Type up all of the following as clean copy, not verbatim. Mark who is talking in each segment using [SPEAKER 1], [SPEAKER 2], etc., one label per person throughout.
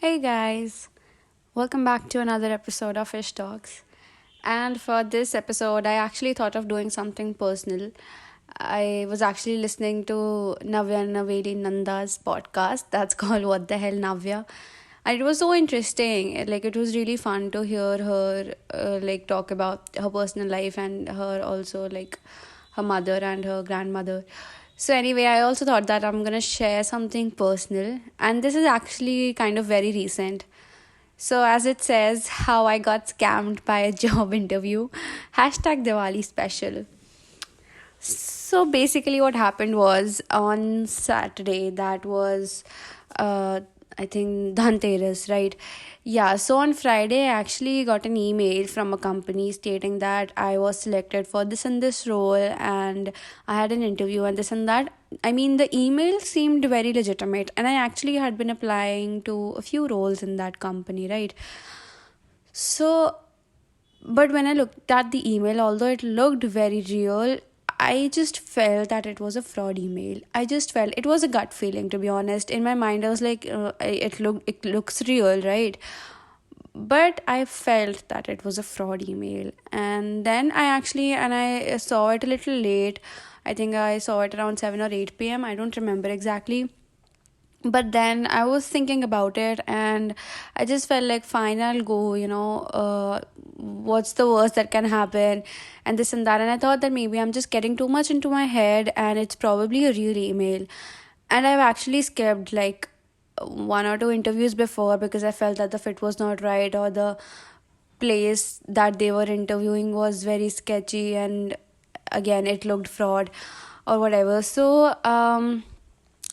[SPEAKER 1] Hey guys, welcome back to another episode of Fish Talks. And for this episode, I actually thought of doing something personal. I was actually listening to Navya Naveli Nanda's podcast that's called What the Hell Navya. And it was so interesting. Like, it was really fun to hear her talk about her personal life and her also like her mother and her grandmother. So anyway, I also thought that I'm gonna share something personal, and this is actually kind of very recent. So, as it says, how I got scammed by a job interview. Hashtag Diwali special. So, basically, what happened was on Saturday, that was, I think, Dhanteras, right? Yeah, so on Friday, I actually got an email from a company stating that I was selected for this and this role, and I had an interview and this and that. I mean, the email seemed very legitimate, and I actually had been applying to a few roles in that company, right? So, but when I looked at the email, although it looked very real, I just felt that it was a fraud email. I just felt it was a gut feeling, to be honest. In my mind, I was like, it looks real, right? But I felt that it was a fraud email, and then I saw it a little late. I think I saw it around 7 or 8 p.m. I don't remember exactly, but then I was thinking about it, and I just felt like fine, I'll go, what's the worst that can happen, and this and that. And I thought that maybe I'm just getting too much into my head and it's probably a real email. And I've actually skipped like one or two interviews before because I felt that the fit was not right, or the place that they were interviewing was very sketchy, and again it looked fraud or whatever. So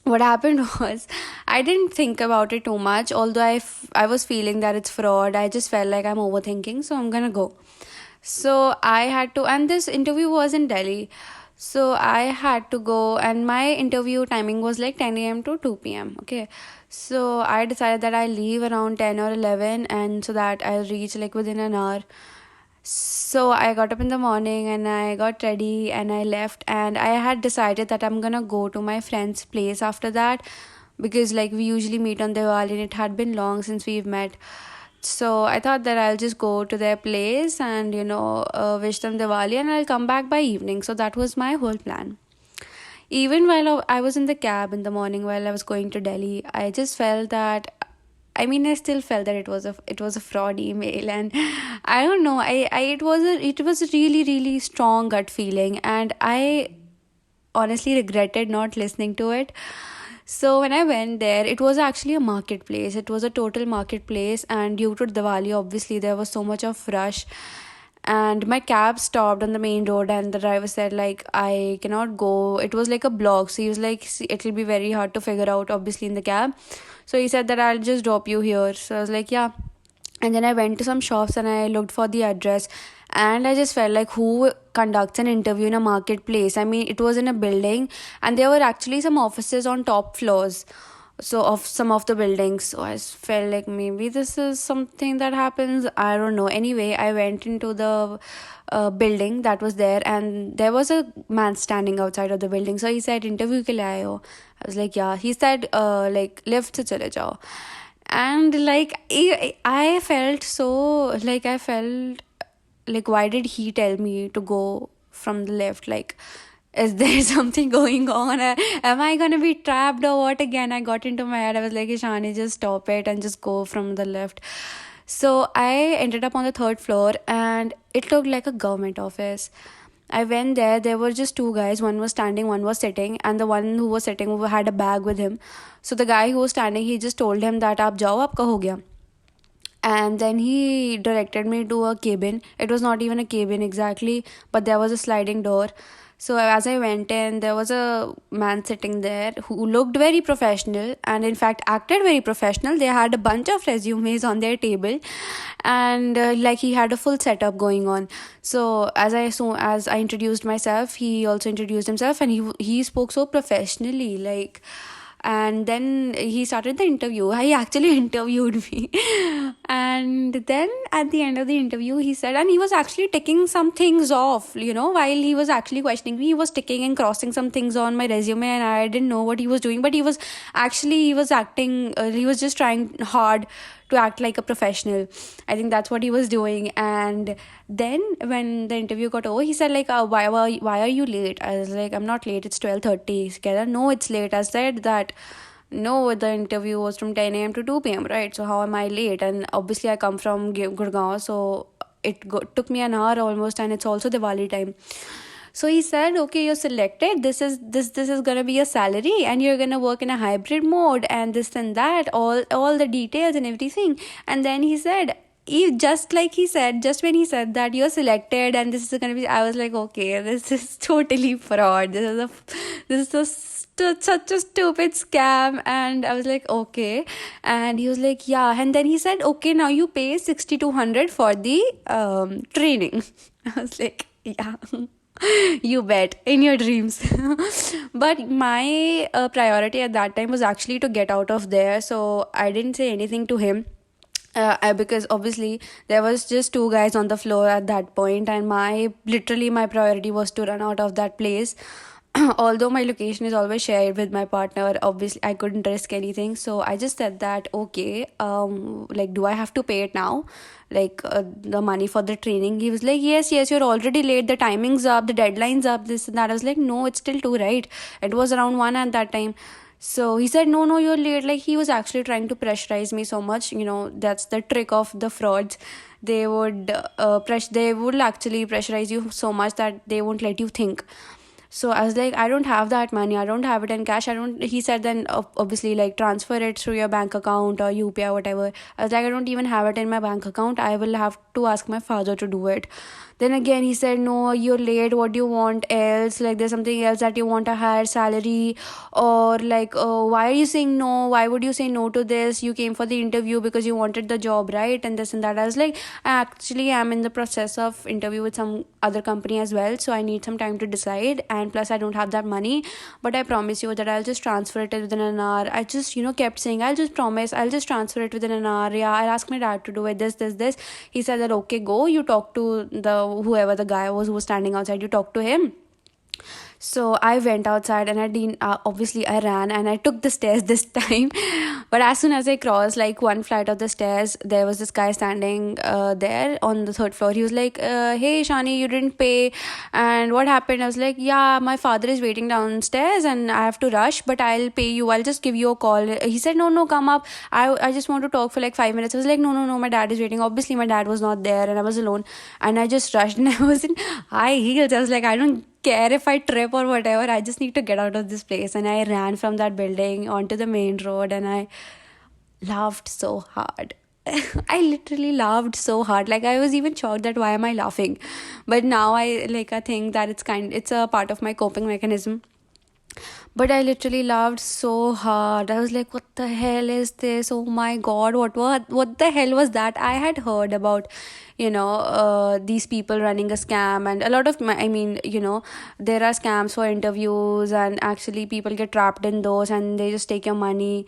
[SPEAKER 1] what happened was, I didn't think about it too much, although I was feeling that it's fraud. I just felt like I'm overthinking, so I'm gonna go. So I had to, and this interview was in Delhi, so I had to go, and my interview timing was like 10 a.m. to 2 p.m. Okay, so I decided that I'll leave around 10 or 11, and so that I'll reach like within an hour. So I got up in the morning and I got ready and I left, and I had decided that I'm gonna go to my friend's place after that, because like we usually meet on Diwali and it had been long since we've met. So I thought that I'll just go to their place and wish them Diwali, and I'll come back by evening. So that was my whole plan. Even while I was in the cab in the morning while I was going to Delhi, I just felt that, I mean, I still felt that it was a fraud email, and I don't know. It was a really strong gut feeling, and I honestly regretted not listening to it. So when I went there, it was actually a marketplace. It was a total marketplace, and due to Diwali, obviously there was so much of rush, and my cab stopped on the main road, and the driver said like I cannot go. It was like a block, so he was like, "See, it'll be very hard to figure out obviously in the cab." So he said that I'll just drop you here. So I was like, yeah. And then I went to some shops and I looked for the address, and I just felt like, who conducts an interview in a marketplace? I mean, it was in a building, and there were actually some offices on top floors, so of some of the buildings. So I felt like maybe this is something that happens, I don't know. Anyway, I went into the building that was there, and there was a man standing outside of the building. So he said, interview ke liye aaye ho? I was like, yeah. He said, like, lift se chale jao. And like I felt so, like I felt like, why did he tell me to go from the left? Like, is there something going on? Am I gonna be trapped or what? Again, I got into my head. I was like, Ishani, just stop it and just go from the left. So I ended up on the third floor, and it looked like a government office. I went there. There were just two guys. One was standing, one was sitting, and the one who was sitting had a bag with him. So the guy who was standing, he just told him that "Aap jao, aapka ho gaya." And then he directed me to a cabin. It was not even a cabin exactly, but there was a sliding door. So as I went in, there was a man sitting there who looked very professional, and in fact acted very professional. They had a bunch of resumes on their table, and like he had a full setup going on. So as I introduced myself, he also introduced himself, and he spoke so professionally, like And then he started the interview. He actually interviewed me. And then at the end of the interview, he said, and he was actually ticking some things off, while he was actually questioning me, he was ticking and crossing some things on my resume, and I didn't know what he was doing, but he was acting, he was just trying hard to act like a professional. I think that's what he was doing. And then when the interview got over, he said like, why are you late? I was like, I'm not late, it's 12:30. Together, no, it's late. I said that no, the interview was from 10 a.m. to 2 p.m., right? So how am I late? And obviously I come from Gurgaon, so took me an hour almost, and it's also Diwali time. So he said, okay, you're selected. This is gonna be your salary, and you're gonna work in a hybrid mode, and this and that, all the details and everything. And then he said, just when he said that you're selected and this is gonna be, I was like, okay, this is totally fraud. This is such a stupid scam. And I was like, okay. And he was like, yeah. And then he said, okay, now you pay 6,200 for the training. I was like, yeah. You bet, in your dreams. But my priority at that time was actually to get out of there, so I didn't say anything to him. Because obviously there was just two guys on the floor at that point, and my priority was to run out of that place. Although my location is always shared with my partner, obviously I couldn't risk anything, so I just said that, okay, like, do I have to pay it now, like, the money for the training? He was like, yes, you're already late, the timing's up, the deadline's up, this and that. I was like, no, it's still 2, right? It was around 1 at that time. So he said, no, you're late. Like, he was actually trying to pressurize me so much. That's the trick of the frauds. They would actually pressurize you so much that they won't let you think. So I was like, I don't have that money, I don't have it in cash, I don't. He said, then obviously, like, transfer it through your bank account or UPI, whatever. I was like, I don't even have it in my bank account, I will have to ask my father to do it. Then again he said, no, you're late, what do you want else? Like, there's something else that you want, a higher salary, or like, why are you saying no? Why would you say no to this? You came for the interview because you wanted the job, right? And this and that. I was like, I actually am in the process of interview with some other company as well, so I need some time to decide, and plus I don't have that money, but I promise you that I'll just transfer it within an hour. I just kept saying, I'll just promise, I'll just transfer it within an hour. Yeah, I'll ask my dad to do it, this. He said that, okay, go, you talk to the whoever the guy was who was standing outside, you talk to him. So I went outside, and I didn't, obviously I ran and I took the stairs this time. But as soon as I crossed like one flight of the stairs, there was this guy standing there on the third floor. He was like, hey Shani, you didn't pay, and what happened? I was like, yeah, my father is waiting downstairs and I have to rush, but I'll pay you, I'll just give you a call. He said, no, come up, I just want to talk for like 5 minutes. I was like, no, my dad is waiting. Obviously my dad was not there and I was alone, and I just rushed, and I was in high heels. I was like, I don't care if I trip or whatever, I just need to get out of this place. And I ran from that building onto the main road, and I laughed so hard. I literally laughed so hard. Like, I was even shocked that why am I laughing? But now I think that it's a part of my coping mechanism. But I literally laughed so hard. I was like, what the hell is this? Oh my god, what the hell was that? I had heard about, these people running a scam, and a lot of there are scams for interviews, and actually people get trapped in those and they just take your money.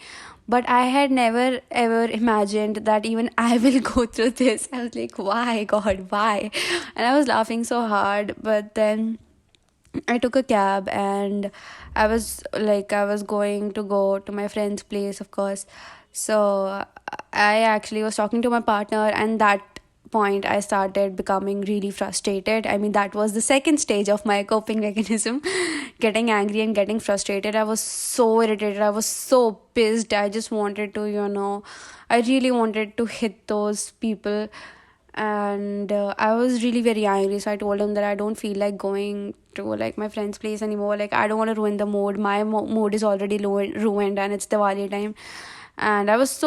[SPEAKER 1] But I had never ever imagined that even I will go through this. I was like, why, God, why? And I was laughing so hard. But then I took a cab, and I was going to go to my friend's place, of course. So I actually was talking to my partner, and that point I started becoming really frustrated. I mean, that was the second stage of my coping mechanism, getting angry and getting frustrated. I was so irritated, I was so pissed. I just wanted to, I really wanted to hit those people. And I was really very angry, so I told him that I don't feel like going to like my friend's place anymore. Like, I don't want to ruin the mood. My mood is already ruined, and it's Diwali time. And I was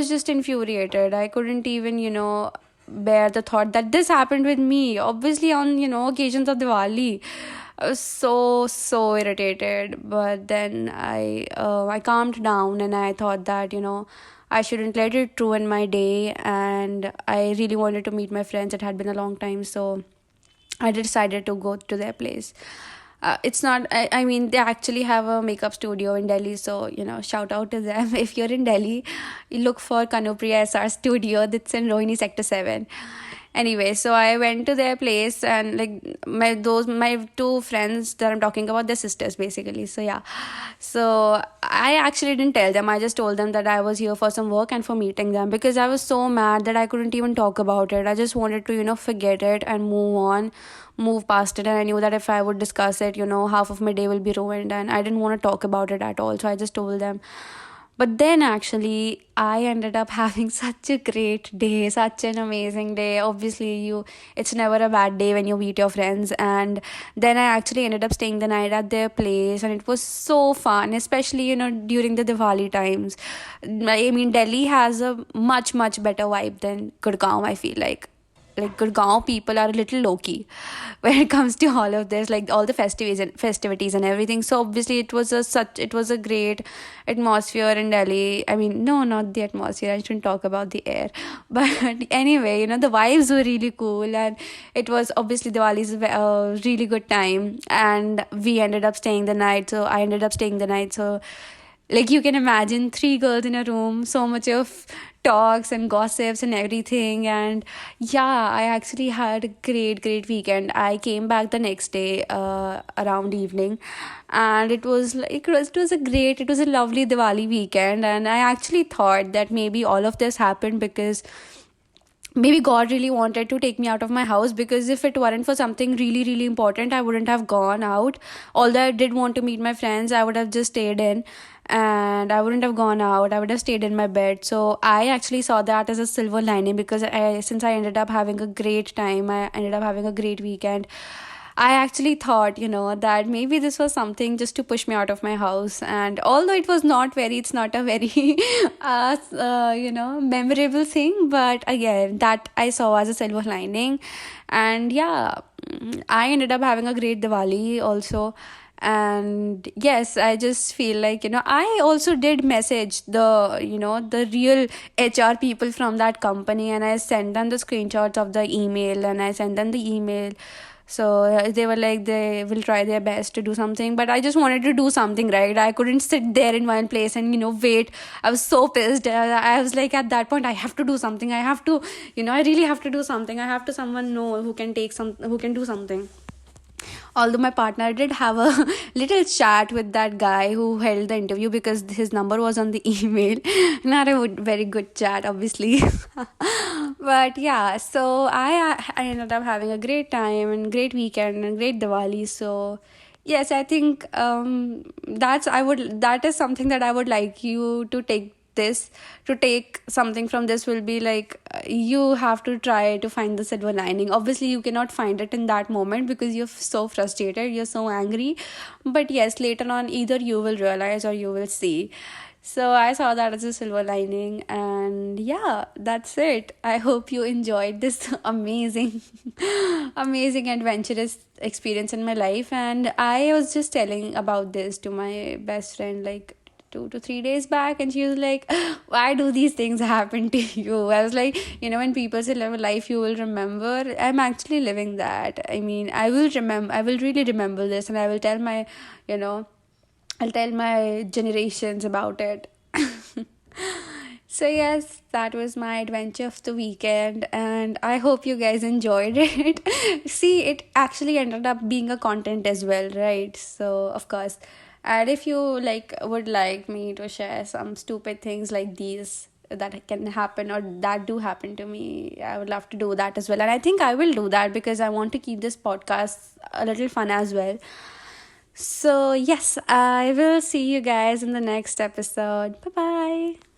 [SPEAKER 1] just infuriated. I couldn't even bear the thought that this happened with me, obviously on occasions of Diwali. I was so irritated. But then I calmed down, and I thought that I shouldn't let it ruin my day, and I really wanted to meet my friends. It had been a long time, so I decided to go to their place. It's not, I mean, they actually have a makeup studio in Delhi, so shout out to them. If you're in Delhi, you look for Kanupriya SR studio, that's in Rohini sector 7. Anyway, so I went to their place, and like my two friends that I'm talking about, they're sisters basically. So yeah, so I actually didn't tell them. I just told them that I was here for some work and for meeting them, because I was so mad that I couldn't even talk about it. I just wanted to forget it and move on, move past it. And I knew that if I would discuss it, half of my day will be ruined, and I didn't want to talk about it at all. So I just told them. But then actually, I ended up having such a great day, such an amazing day. Obviously, it's never a bad day when you meet your friends. And then I actually ended up staying the night at their place, and it was so fun, especially, during the Diwali times. I mean, Delhi has a much, much better vibe than Gurgaon, I feel like. Like Gurgaon people are a little low key when it comes to all of this, like all the festivities and everything. So obviously it was a great atmosphere in Delhi. I mean, no, not the atmosphere. I shouldn't talk about the air, but anyway, the vibes were really cool, and it was obviously Diwali's a really good time, and we ended up staying the night. So I ended up staying the night. So like you can imagine, three girls in a room, so much of talks and gossips and everything. And yeah, I actually had a great weekend. I came back the next day around evening, and it was a lovely Diwali weekend. And I actually thought that maybe all of this happened because maybe God really wanted to take me out of my house, because if it weren't for something really, really important, I wouldn't have gone out. Although I did want to meet my friends, I would have just stayed in, and I wouldn't have gone out. I would have stayed in my bed. So I actually saw that as a silver lining, because since I ended up having a great time, I ended up having a great weekend. I actually thought, that maybe this was something just to push me out of my house. And although it's not a very, memorable thing, but again, that I saw as a silver lining. And yeah, I ended up having a great Diwali also. And yes, I just feel like, I also did message the real HR people from that company, and I sent them the screenshots of the email, and I sent them the email. So they were like, they will try their best to do something, but I just wanted to do something, right? I couldn't sit there in one place and wait. I was so pissed. I was like, at that point, I have to do something. I have to, I really have to do something. I have to someone know who can do something. Although my partner did have a little chat with that guy who held the interview, because his number was on the email. Not a very good chat, obviously. But yeah, so I ended up having a great time and great weekend and great Diwali. So yes, I think that is something that I would like you to take something from this will be like, you have to try to find the silver lining. Obviously you cannot find it in that moment because you're so frustrated, you're so angry, but yes, later on either you will realize or you will see. So I saw that as a silver lining, and yeah, that's it. I hope you enjoyed this amazing amazing adventurous experience in my life. And I was just telling about this to my best friend like 2 to 3 days back, and she was like, why do these things happen to you? I was like, when people say live a life you will remember, I'm actually living that. I mean, I will really remember this, and I will tell my, I'll tell my generations about it. So yes, that was my adventure of the weekend, and I hope you guys enjoyed it. See, it actually ended up being a content as well, right? So of course, and if you would like me to share some stupid things like these that can happen or that do happen to me, I would love to do that as well. And I think I will do that because I want to keep this podcast a little fun as well. So yes, I will see you guys in the next episode. Bye bye.